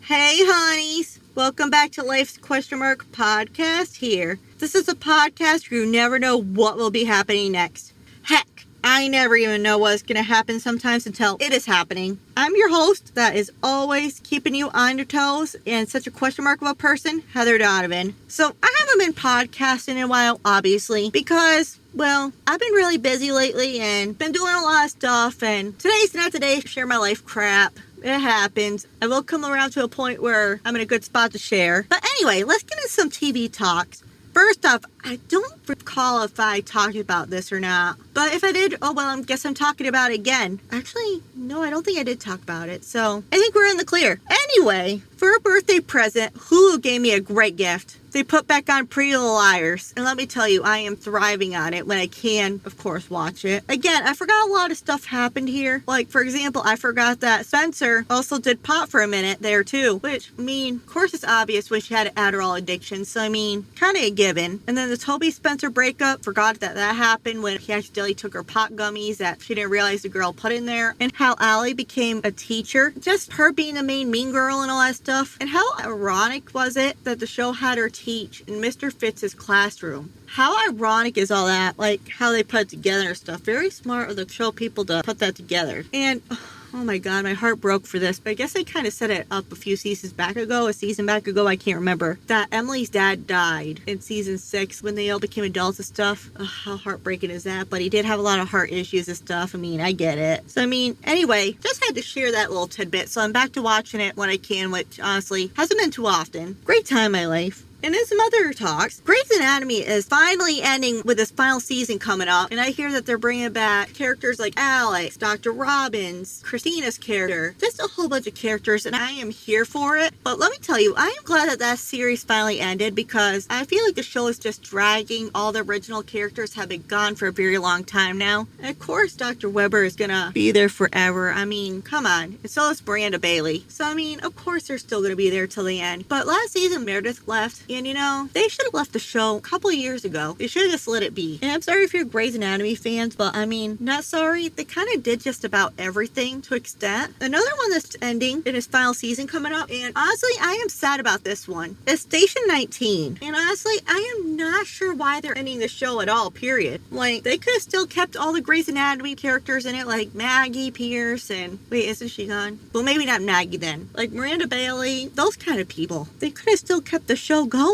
Hey, honeys. Welcome back to Life's Question Mark podcast here. This is a podcast where you never know what will be happening next. Heck, I never even know what's going to happen sometimes until it is happening. I'm your host that is always keeping you on your toes and such a question mark of a person, Heather Donovan. So I haven't been podcasting in a while, obviously, because well, I've been really busy lately and been doing a lot of stuff, and today's not the day to share my life crap. It happens. I will come around to a point where I'm in a good spot to share. But anyway, let's get into some TV talks. First off, I don't recall if I talked about this or not. But if I did, oh well, I guess I'm talking about it again. Actually, no, I don't think I did talk about it. So I think we're in the clear. Anyway, for a birthday present, Hulu gave me a great gift. They put back on Pretty Little Liars. And let me tell you, I am thriving on it when I can, of course, watch it. Again, I forgot a lot of stuff happened here. Like, for example, I forgot that Spencer also did pot for a minute there, too. Which, I mean, of course it's obvious when she had an Adderall addiction. So, I mean, kind of a given. And then the Toby Spencer breakup, forgot that happened when he accidentally took her pot gummies that she didn't realize the girl put in there. And how Allie became a teacher. Just her being the main mean girl and all that stuff. And how ironic was it that the show had her teach in Mr. Fitz's classroom. How ironic is all that? Like, how they put it together and stuff. Very smart of the show people to put that together. And, oh my god, my heart broke for this. But I guess they kind of set it up a season back ago, I can't remember. That Emily's dad died in season 6 when they all became adults and stuff. Ugh, how heartbreaking is that? But he did have a lot of heart issues and stuff. I mean, I get it. So, I mean, anyway, just had to share that little tidbit. So I'm back to watching it when I can, which honestly hasn't been too often. Great time in my life. And in some other talks, Grey's Anatomy is finally ending with its final season coming up. And I hear that they're bringing back characters like Alex, Dr. Robbins, Christina's character. Just a whole bunch of characters, and I am here for it. But let me tell you, I am glad that series finally ended because I feel like the show is just dragging. All the original characters have been gone for a very long time now. And of course, Dr. Weber is gonna be there forever. I mean, come on. And so is Miranda Bailey. So, I mean, of course they're still gonna be there till the end. But last season, Meredith left. And, you know, they should have left the show a couple of years ago. They should have just let it be. And I'm sorry if you're Grey's Anatomy fans, but I mean, not sorry. They kind of did just about everything to an extent. Another one that's ending in its final season coming up, and honestly, I am sad about this one. It's Station 19. And honestly, I am not sure why they're ending the show at all, period. Like, they could have still kept all the Grey's Anatomy characters in it, like Maggie Pierce and... Wait, isn't she gone? Well, maybe not Maggie then. Like Miranda Bailey, those kind of people. They could have still kept the show going.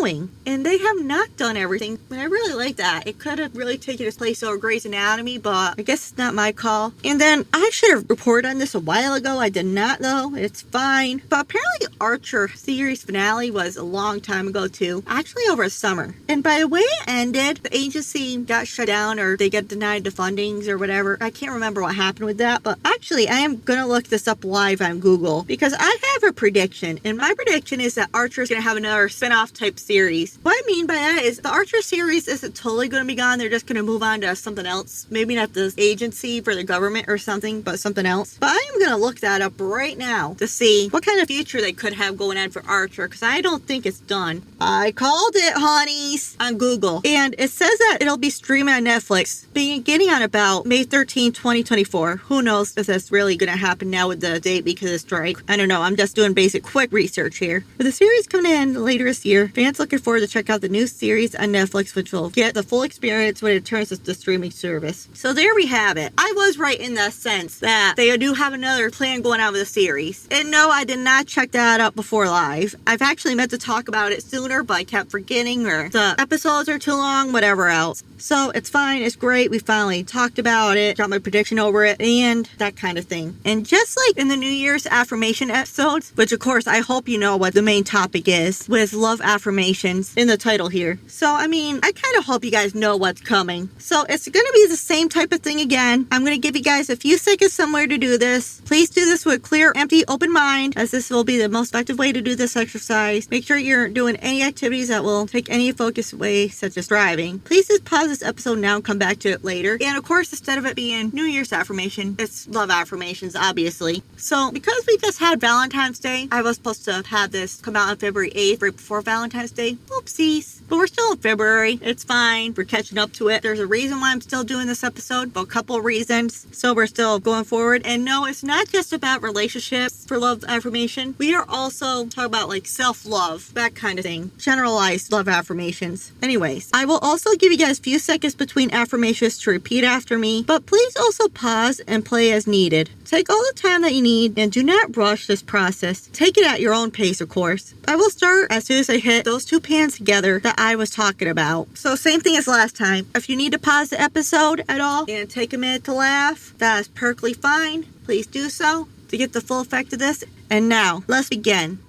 And they have not done everything. But I really like that. It could have really taken its place over Grey's Anatomy, but I guess it's not my call. And then I should have reported on this a while ago. I did not, though. It's fine. But apparently Archer series finale was a long time ago, too. Actually, over the summer. And by the way it ended, the agency got shut down or they got denied the fundings or whatever. I can't remember what happened with that. But actually, I am going to look this up live on Google because I have a prediction. And my prediction is that Archer is going to have another spin-off type series. What I mean by that is the Archer series isn't totally going to be gone. They're just going to move on to something else. Maybe not the agency for the government or something, but something else. But I am going to look that up right now to see what kind of future they could have going on for Archer because I don't think it's done. I called it, honeys, on Google. And it says that it'll be streaming on Netflix beginning on about May 13, 2024. Who knows if that's really going to happen now with the date because of strike. I don't know. I'm just doing basic quick research here. With the series coming in later this year, fans looking forward to check out the new series on Netflix, which will get the full experience when it turns to the streaming service. So there we have it. I was right in the sense that they do have another plan going on with the series. And no, I did not check that out before live. I've actually meant to talk about it sooner, but I kept forgetting or the episodes are too long, whatever else. So it's fine. It's great. We finally talked about it, got my prediction over it, and that kind of thing. And just like in the New Year's affirmation episodes, which of course I hope you know what the main topic is with love affirmations in the title here. So, I mean, I kind of hope you guys know what's coming. So it's going to be the same type of thing again. I'm going to give you guys a few seconds somewhere to do this. Please do this with a clear, empty, open mind, as this will be the most effective way to do this exercise. Make sure you're doing any activities that will take any focus away, such as driving. Please just pause this episode now and come back to it later. And of course, instead of it being New Year's affirmation, it's love affirmations, obviously. So because we just had Valentine's Day, I was supposed to have this come out on February 8th, right before Valentine's Day. Oopsies. But we're still in February. It's fine. We're catching up to it. There's a reason why I'm still doing this episode, but a couple of reasons. So we're still going forward. And no, it's not just about relationships for love affirmation. We are also talking about like self-love, that kind of thing. Generalized love affirmations. Anyways, I will also give you guys a few seconds between affirmations to repeat after me, but please also pause and play as needed. Take all the time that you need and do not rush this process. Take it at your own pace, of course. I will start as soon as I hit those two pans together that I was talking about. So same thing as last time. If you need to pause the episode at all and take a minute to laugh, that is perfectly fine. Please do so to get the full effect of this. And now, let's begin.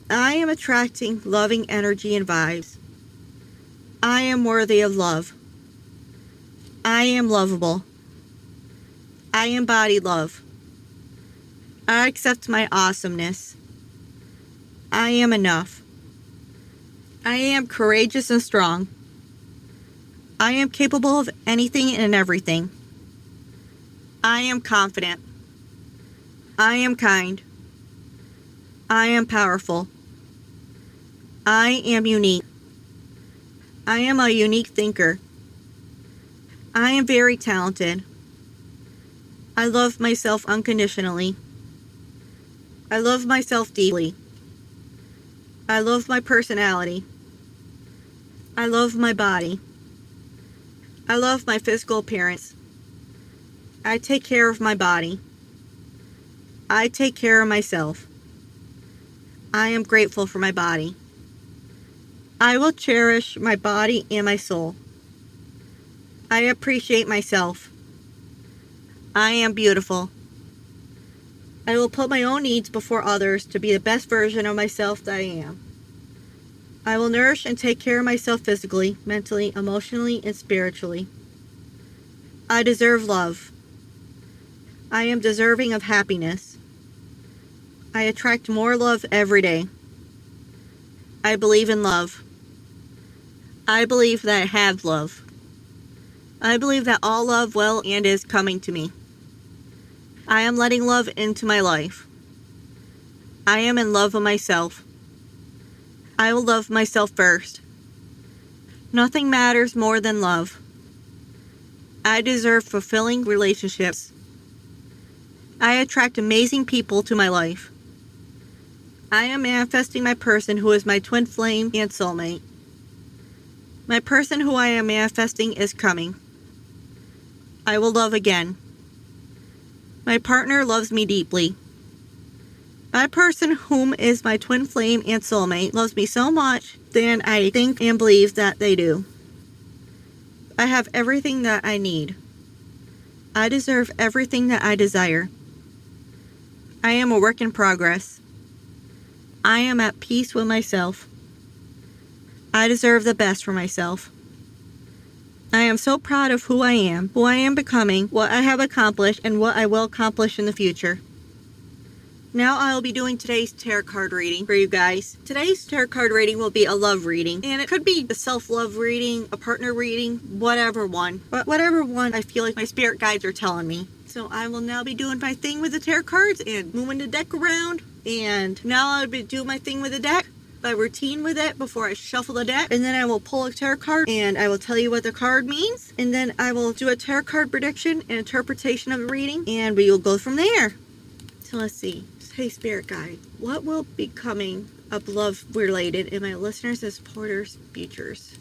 I am attracting loving energy and vibes. I am worthy of love. I am lovable. I embody love. I accept my awesomeness. I am enough. I am courageous and strong. I am capable of anything and everything. I am confident. I am kind. I am powerful. I am unique. I am a unique thinker. I am very talented. I love myself unconditionally. I love myself deeply. I love my personality. I love my body. I love my physical appearance. I take care of my body. I take care of myself. I am grateful for my body. I will cherish my body and my soul. I appreciate myself. I am beautiful. I will put my own needs before others to be the best version of myself that I am. I will nourish and take care of myself physically, mentally, emotionally, and spiritually. I deserve love. I am deserving of happiness. I attract more love every day. I believe in love. I believe that I have love. I believe that all love will and is coming to me. I am letting love into my life. I am in love with myself. I will love myself first. Nothing matters more than love. I deserve fulfilling relationships. I attract amazing people to my life. I am manifesting my person who is my twin flame and soulmate. My person who I am manifesting is coming. I will love again. My partner loves me deeply. My person whom is my twin flame and soulmate loves me so much than I think and believe that they do. I have everything that I need. I deserve everything that I desire. I am a work in progress. I am at peace with myself. I deserve the best for myself. I am so proud of who I am becoming, what I have accomplished, and what I will accomplish in the future. Now I will be doing today's tarot card reading for you guys. Today's tarot card reading will be a love reading, and it could be a self-love reading, a partner reading, whatever one. But whatever one I feel like my spirit guides are telling me. So I will now be doing my thing with the tarot cards and moving the deck around. And now I'll be doing my thing with the deck, my routine with it before I shuffle the deck. And then I will pull a tarot card and I will tell you what the card means. And then I will do a tarot card prediction and interpretation of the reading. And we will go from there. So let's see. Hey, Spirit Guide, what will be coming up love related in my listeners and supporters' futures?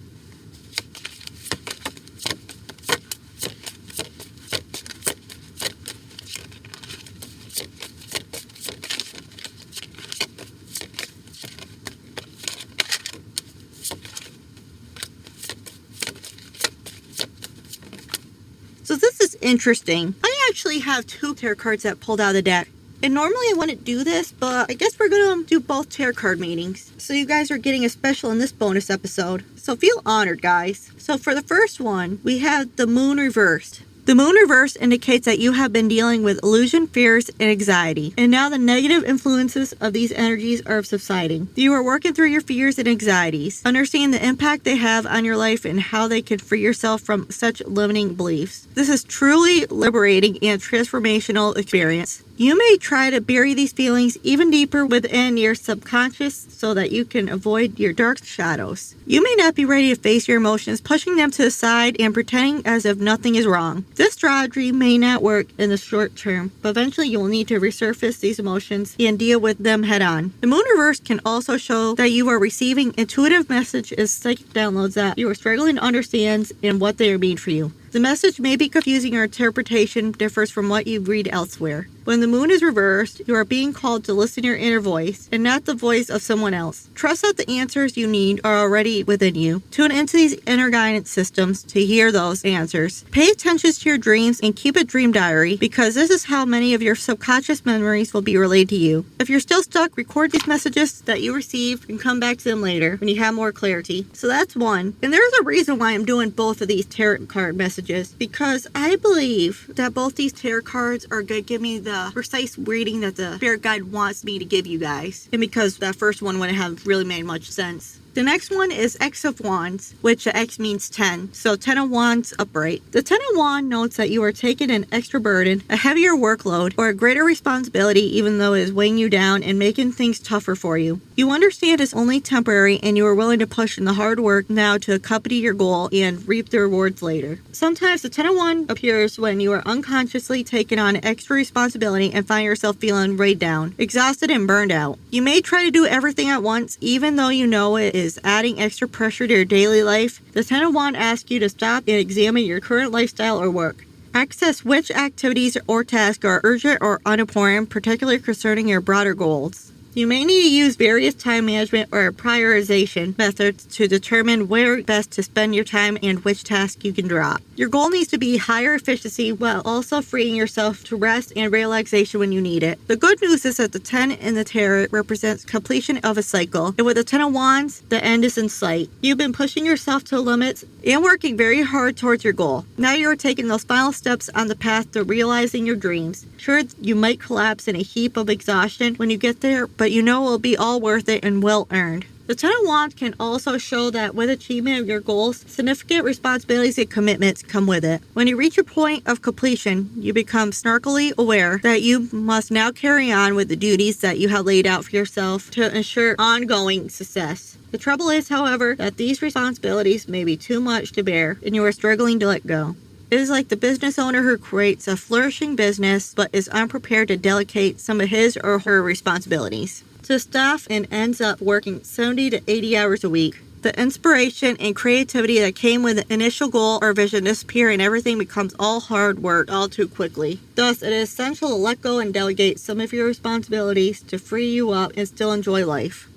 So this is interesting. I actually have two tarot cards that pulled out of the deck. And normally I wouldn't do this, but I guess we're going to do both tarot card meetings. So you guys are getting a special in this bonus episode. So feel honored, guys. So for the first one, we have the Moon reversed. The Moon reverse indicates that you have been dealing with illusion, fears, and anxiety. And now the negative influences of these energies are subsiding. You are working through your fears and anxieties. Understand the impact they have on your life and how they can free yourself from such limiting beliefs. This is truly liberating and transformational experience. You may try to bury these feelings even deeper within your subconscious so that you can avoid your dark shadows. You may not be ready to face your emotions, pushing them to the side and pretending as if nothing is wrong. This strategy may not work in the short term, but eventually you will need to resurface these emotions and deal with them head on. The moon reverse can also show that you are receiving intuitive messages, psychic downloads that you are struggling to understand and what they are mean for you. The message may be confusing or interpretation differs from what you read elsewhere. When the moon is reversed, you are being called to listen to your inner voice and not the voice of someone else. Trust that the answers you need are already within you. Tune into these inner guidance systems to hear those answers. Pay attention to your dreams and keep a dream diary because this is how many of your subconscious memories will be relayed to you. If you're still stuck, record these messages that you received and come back to them later when you have more clarity. So that's one. And there's a reason why I'm doing both of these tarot card messages because I believe that both these tarot cards are going to give me the precise reading that the spirit guide wants me to give you guys. And because that first one wouldn't have really made much sense. The next one is X of Wands, which X means 10. So 10 of Wands upright. The 10 of Wands notes that you are taking an extra burden, a heavier workload, or a greater responsibility even though it is weighing you down and making things tougher for you. You understand it's only temporary and you are willing to push in the hard work now to accompany your goal and reap the rewards later. Sometimes the 10 of Wands appears when you are unconsciously taking on extra responsibility and find yourself feeling weighed down, exhausted, and burned out. You may try to do everything at once even though you know it is adding extra pressure to your daily life. The 10 of Wands asks you to stop and examine your current lifestyle or work. Access which activities or tasks are urgent or unimportant, particularly concerning your broader goals. You may need to use various time management or prioritization methods to determine where best to spend your time and which task you can drop. Your goal needs to be higher efficiency while also freeing yourself to rest and relaxation when you need it. The good news is that the 10 in the tarot represents completion of a cycle, and with the 10 of Wands, the end is in sight. You've been pushing yourself to limits and working very hard towards your goal. Now you are taking those final steps on the path to realizing your dreams. Sure, you might collapse in a heap of exhaustion when you get there, but you know it will be all worth it and well earned. The 10 of Wands can also show that with achievement of your goals, significant responsibilities and commitments come with it. When you reach your point of completion, you become snarkily aware that you must now carry on with the duties that you have laid out for yourself to ensure ongoing success. The trouble is, however, that these responsibilities may be too much to bear and you are struggling to let go. It is like the business owner who creates a flourishing business but is unprepared to delegate some of his or her responsibilities to staff and ends up working 70 to 80 hours a week. The inspiration and creativity that came with the initial goal or vision disappear and everything becomes all hard work all too quickly. Thus, it is essential to let go and delegate some of your responsibilities to free you up and still enjoy life.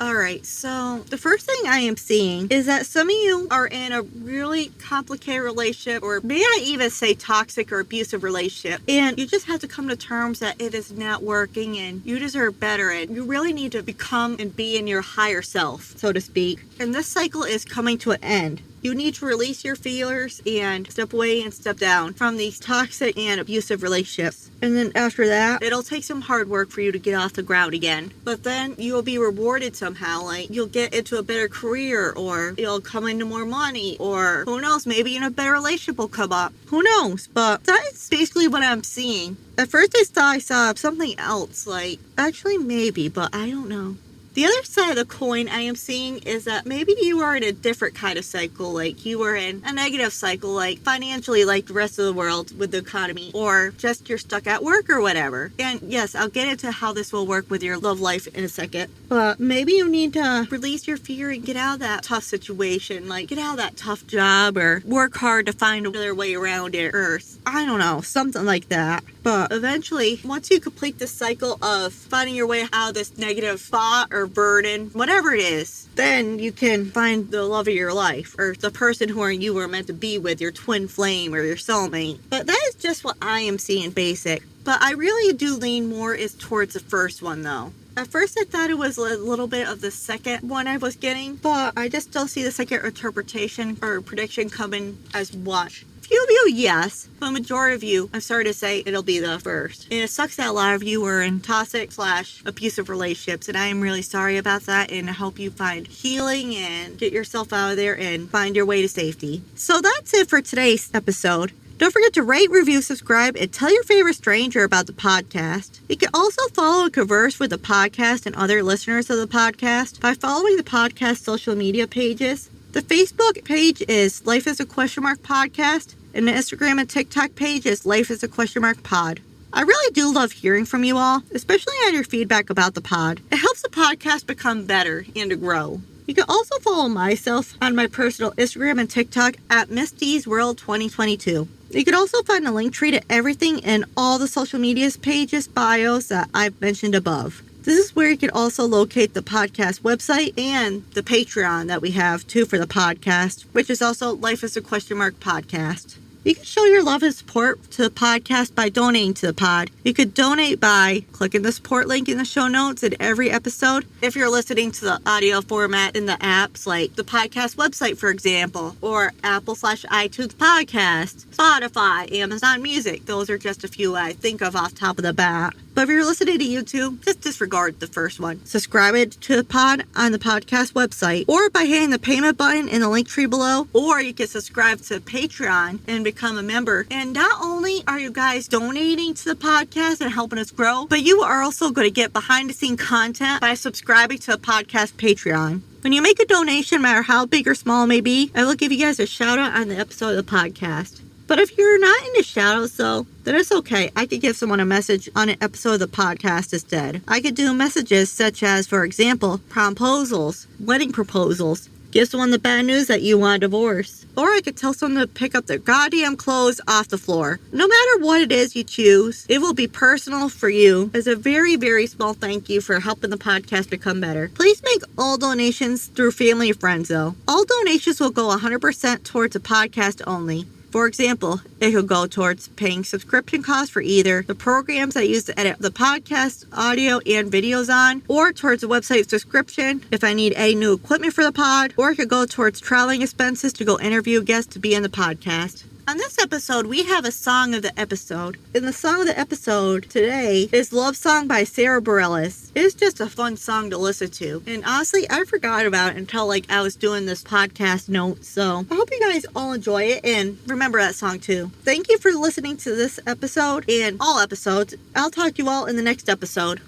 Alright, so the first thing I am seeing is that some of you are in a really complicated relationship, or may I even say toxic or abusive relationship, and you just have to come to terms that it is not working and you deserve better and you really need to become and be in your higher self, so to speak. And this cycle is coming to an end. You need to release your feelers and step away and step down from these toxic and abusive relationships. And then after that, it'll take some hard work for you to get off the ground again. But then you'll be rewarded somehow. Like you'll get into a better career, or you'll come into more money, or who knows, maybe in a better relationship will come up. Who knows? But that's basically what I'm seeing. At first I thought I saw something else, like actually maybe, but I don't know. The other side of the coin I am seeing is that maybe you are in a different kind of cycle, like you are in a negative cycle, like financially like the rest of the world with the economy, or just you're stuck at work or whatever. And yes, I'll get into how this will work with your love life in a second. But maybe you need to release your fear and get out of that tough situation, like get out of that tough job or work hard to find another way around it, or I don't know, something like that. But eventually, once you complete this cycle of finding your way out of this negative thought or burden, whatever it is, then you can find the love of your life, or the person who you were meant to be with, your twin flame or your soulmate. But that is just what I am seeing basic. But I really do lean more is towards the first one though. At first I thought it was a little bit of the second one I was getting, but I just don't see the second interpretation or prediction coming as much. Few of you, yes, but majority of you, I'm sorry to say, it'll be the first. And it sucks that a lot of you are in toxic/abusive relationships, and I am really sorry about that, and I hope you find healing and get yourself out of there and find your way to safety. So that's it for today's episode. Don't forget to rate, review, subscribe, and tell your favorite stranger about the podcast. You can also follow and converse with the podcast and other listeners of the podcast by following the podcast social media pages. The Facebook page is Life is a Question Mark Podcast, and the Instagram and TikTok page is Life is a Question Mark Pod. I really do love hearing from you all, especially on your feedback about the pod. It helps the podcast become better and to grow. You can also follow myself on my personal Instagram and TikTok at Miss D's World 2022. You can also find a link tree to everything in all the social media pages, bios that I've mentioned above. This is where you can also locate the podcast website and the Patreon that we have too for the podcast, which is also Life is a Question Mark Podcast. You can show your love and support to the podcast by donating to the pod. You could donate by clicking the support link in the show notes in every episode. If you're listening to the audio format in the apps, like the podcast website, for example, or Apple/iTunes Podcast, Spotify, Amazon Music. Those are just a few I think of off the top of the bat. But if you're listening to YouTube, just disregard the first one. Subscribe it to the pod on the podcast website or by hitting the payment button in the link tree below. Or you can subscribe to Patreon and become a member. And not only are you guys donating to the podcast and helping us grow, but you are also going to get behind the scenes content by subscribing to the podcast Patreon. When you make a donation, no matter how big or small it may be, I will give you guys a shout out on the episode of the podcast. But if you're not into shout-outs, though, then it's okay. I could give someone a message on an episode of the podcast instead. I could do messages such as, for example, proposals, wedding proposals, give someone the bad news that you want a divorce. Or I could tell someone to pick up their goddamn clothes off the floor. No matter what it is you choose, it will be personal for you as a very, very small thank you for helping the podcast become better. Please make all donations through family and friends, though. All donations will go 100% towards the podcast only. For example, it could go towards paying subscription costs for either the programs I use to edit the podcast audio and videos on, or towards the website subscription if I need any new equipment for the pod, or it could go towards traveling expenses to go interview guests to be in the podcast. On this episode, we have a song of the episode. And the song of the episode today is Love Song by Sarah Bareilles. It is just a fun song to listen to. And honestly, I forgot about it until I was doing this podcast note. So I hope you guys all enjoy it and remember that song too. Thank you for listening to this episode and all episodes. I'll talk to you all in the next episode.